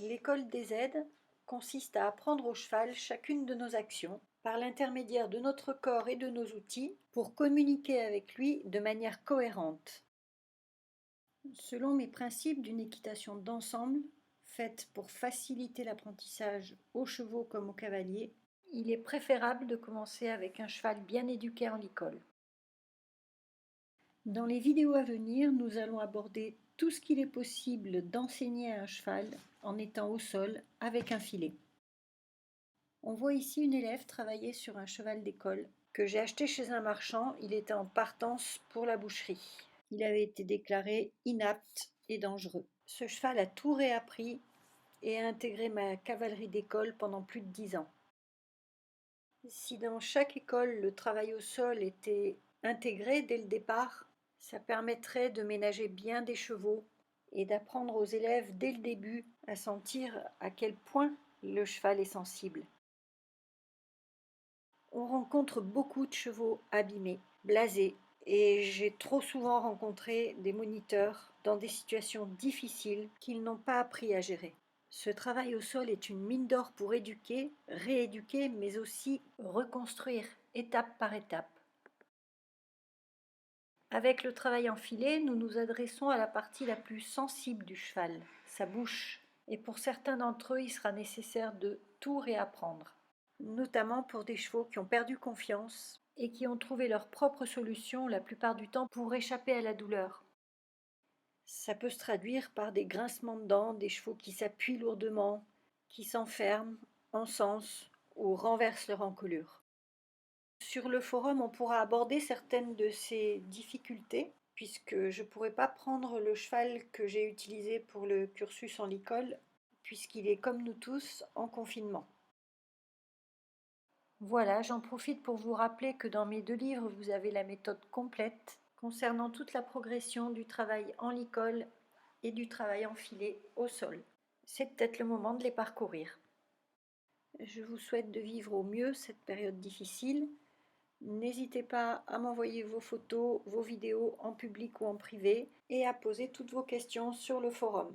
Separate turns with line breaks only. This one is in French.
L'école des aides consiste à apprendre au cheval chacune de nos actions par l'intermédiaire de notre corps et de nos outils pour communiquer avec lui de manière cohérente. Selon mes principes d'une équitation d'ensemble, faite pour faciliter l'apprentissage aux chevaux comme aux cavaliers, il est préférable de commencer avec un cheval bien éduqué en école. Dans les vidéos à venir, nous allons aborder tout ce qu'il est possible d'enseigner à un cheval en étant au sol avec un filet. On voit ici une élève travailler sur un cheval d'école que j'ai acheté chez un marchand. Il était en partance pour la boucherie. Il avait été déclaré inapte et dangereux. Ce cheval a tout réappris et a intégré ma cavalerie d'école pendant plus de 10 ans. Si dans chaque école le travail au sol était intégré dès le départ, ça permettrait de ménager bien des chevaux et d'apprendre aux élèves dès le début à sentir à quel point le cheval est sensible. On rencontre beaucoup de chevaux abîmés, blasés, et j'ai trop souvent rencontré des moniteurs dans des situations difficiles qu'ils n'ont pas appris à gérer. Ce travail au sol est une mine d'or pour éduquer, rééduquer, mais aussi reconstruire étape par étape. Avec le travail en filet, nous nous adressons à la partie la plus sensible du cheval, sa bouche, et pour certains d'entre eux, il sera nécessaire de tout réapprendre, notamment pour des chevaux qui ont perdu confiance et qui ont trouvé leur propre solution la plupart du temps pour échapper à la douleur. Ça peut se traduire par des grincements de dents, des chevaux qui s'appuient lourdement, qui s'enferment, encensent ou renversent leur encolure. Sur le forum, on pourra aborder certaines de ces difficultés, puisque je ne pourrai pas prendre le cheval que j'ai utilisé pour le cursus en école, puisqu'il est comme nous tous en confinement. Voilà, j'en profite pour vous rappeler que dans mes 2 livres, vous avez la méthode complète concernant toute la progression du travail en licol et du travail en filet au sol. C'est peut-être le moment de les parcourir. Je vous souhaite de vivre au mieux cette période difficile. N'hésitez pas à m'envoyer vos photos, vos vidéos en public ou en privé et à poser toutes vos questions sur le forum.